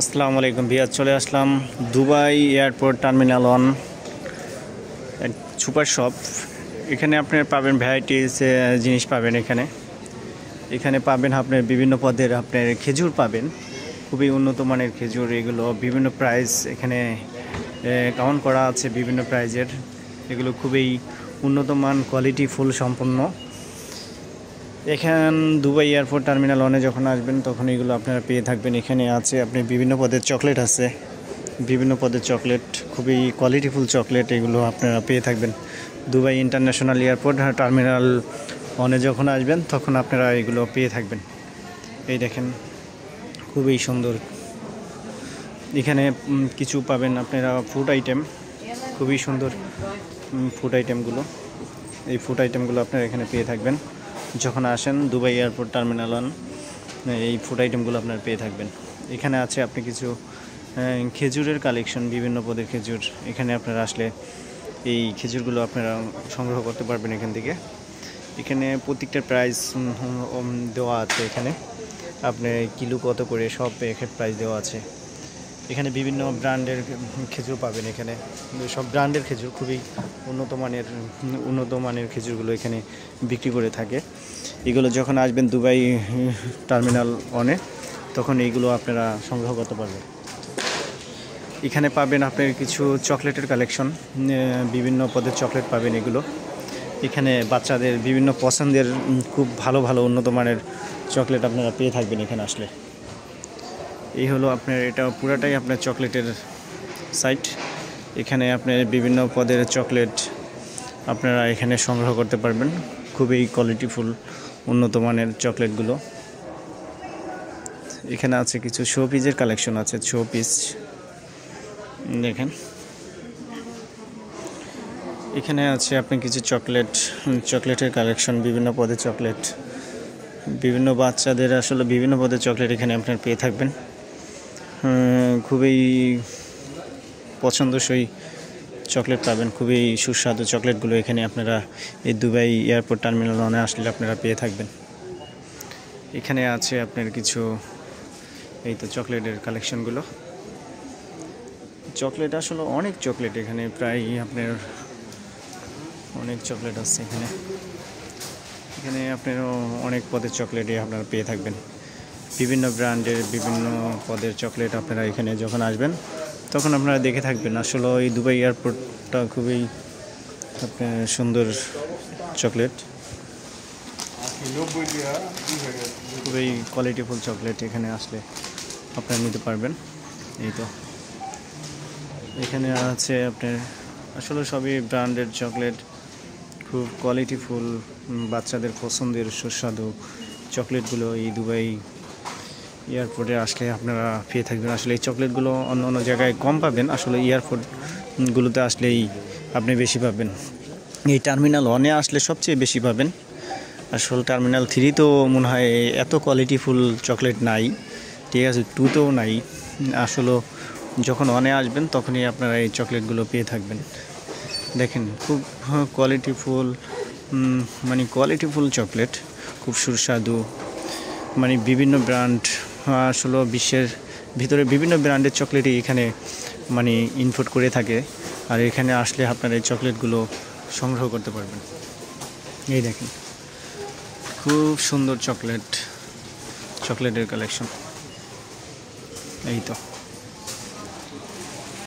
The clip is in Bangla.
আসসালামু আলাইকুম ভিয়া, চলে আসলাম Dubai airport terminal 1 super shop. এখানে আপনি পাবেন ভ্যারাইটিস জিনিস পাবেন। এখানে পাবেন আপনার বিভিন্ন পদের আপনার খেজুর পাবেন, খুবই উন্নত মানের খেজুর। এগুলো বিভিন্ন প্রাইস এখানে কাউন্ট করা আছে, বিভিন্ন প্রাইজের। এগুলো খুবই উন্নত মান, কোয়ালিটি ফুল সম্পন্ন। এখান দুবাই এয়ারপোর্ট টার্মিনাল 1 যখন আসবেন তখন এগুলো আপনারা পেয়ে থাকবেন। এখানে আছে আপনি বিভিন্ন পদের চকলেট আছে, বিভিন্ন পদের চকলেট, খুবই কোয়ালিটিফুল চকলেট। এগুলো আপনারা পেয়ে থাকবেন দুবাই ইন্টারন্যাশনাল এয়ারপোর্ট টার্মিনাল 1 যখন আসবেন তখন আপনারা এগুলো পেয়ে থাকবেন। এই দেখেন, খুবই সুন্দর। এখানে কিছু পাবেন আপনারা ফুড আইটেম, খুবই সুন্দর ফুড আইটেমগুলো। এই ফুড আইটেমগুলো আপনারা এখানে পেয়ে থাকবেন যখন আসেন দুবাই এয়ারপোর্ট টার্মিনাল 1। এই ফুড আইটেমগুলো আপনারা পেয়ে থাকবেন। এখানে আছে আপনি কিছু খেজুরের কালেকশন, বিভিন্ন পদের খেজুর। এখানে আপনারা আসলে এই খেজুরগুলো আপনারা সংগ্রহ করতে পারবেন এখান থেকে। এখানে প্রত্যেকটার প্রাইস দেওয়া আছে। এখানে আপনি কিলো কত করে সব এখানে প্রাইস দেওয়া আছে। এখানে বিভিন্ন ব্র্যান্ডের খেজুর পাবেন। এখানে সব ব্র্যান্ডের খেজুর, খুবই উন্নত মানের খেজুরগুলো এখানে বিক্রি করে থাকে। এগুলো যখন আসবেন দুবাই টার্মিনাল 1 তখন এইগুলো আপনারা সংগ্রহ করতে পারবেন। এখানে পাবেন আপনার কিছু চকলেটের কালেকশন, বিভিন্ন পদের চকলেট পাবেন এগুলো। এখানে বাচ্চাদের বিভিন্ন পছন্দের খুব ভালো ভালো উন্নত মানের চকলেট আপনারা পেয়ে থাকবেন এখানে আসলে। এই হলো আপনার, এটা পুরাটাই আপনার চকলেটের সাইট। এখানে আপনার বিভিন্ন পদের চকলেট আপনারা এখানে সংগ্রহ করতে পারবেন, খুবই কোয়ালিটিফুল উন্নত মানের চকলেটগুলো। এখানে আছে কিছু শো পিসের কালেকশন আছে, শো পিস দেখেন। এখানে আছে আপনি কিছু চকলেটের কালেকশন, বিভিন্ন পদের চকলেট, বিভিন্ন বাচ্চাদের আসলে বিভিন্ন পদের চকলেট এখানে আপনারা পেয়ে থাকবেন। খুবই পছন্দসই চকলেট পাবেন, খুবই সুস্বাদু চকলেটগুলো এখানে আপনারা এই দুবাই এয়ারপোর্ট টার্মিনাল 1 আসলে আপনারা পেয়ে থাকবেন। এখানে আছে আপনার কিছু এই তো চকলেটের কালেকশনগুলো। চকলেট আসলে অনেক চকলেট এখানে, প্রায় আপনার অনেক চকলেট আছে এখানে। এখানে আপনার অনেক পদের চকলেটই আপনারা পেয়ে থাকবেন, বিভিন্ন ব্র্যান্ডের বিভিন্ন পদের চকলেট। আপনারা এখানে যখন আসবেন তখন আপনারা দেখে থাকবেন। আসলে এই দুবাই এয়ারপোর্টটা খুবই আপনার সুন্দর চকলেট, খুবই কোয়ালিটিফুল চকলেট। এখানে আসলে আপনারা নিতে পারবেন। এই তো এখানে আছে আপনার আসলে সবই ব্র্যান্ডেড চকলেট, খুব কোয়ালিটিফুল, বাচ্চাদের পছন্দের সুস্বাদু চকলেটগুলো এই দুবাই এয়ারপোর্টে আসলে আপনারা পেয়ে থাকবেন। আসলে এই চকলেটগুলো অন্য অন্য জায়গায় কম পাবেন, আসলে এয়ারপোর্টগুলোতে আসলেই আপনি বেশি পাবেন। এই টার্মিনাল 1 আসলে সবচেয়ে বেশি পাবেন। আসলে টার্মিনাল 3 তো মনে হয় এত কোয়ালিটিফুল চকলেট নাই, ঠিক আছে, 2তেও নাই। আসলে যখন 1 আসবেন তখনই আপনারা এই চকলেটগুলো পেয়ে থাকবেন। দেখেন, খুব কোয়ালিটিফুল চকলেট, খুব সুস্বাদু। বিভিন্ন ব্র্যান্ড, আসলে বিশ্বের ভিতরে বিভিন্ন ব্র্যান্ডের চকলেটই এখানে ইনপুট করে থাকে। আর এখানে আসলে আপনারা এই চকলেটগুলো সংগ্রহ করতে পারবেন। এই দেখেন, খুব সুন্দর চকলেটের কালেকশন। এই তো।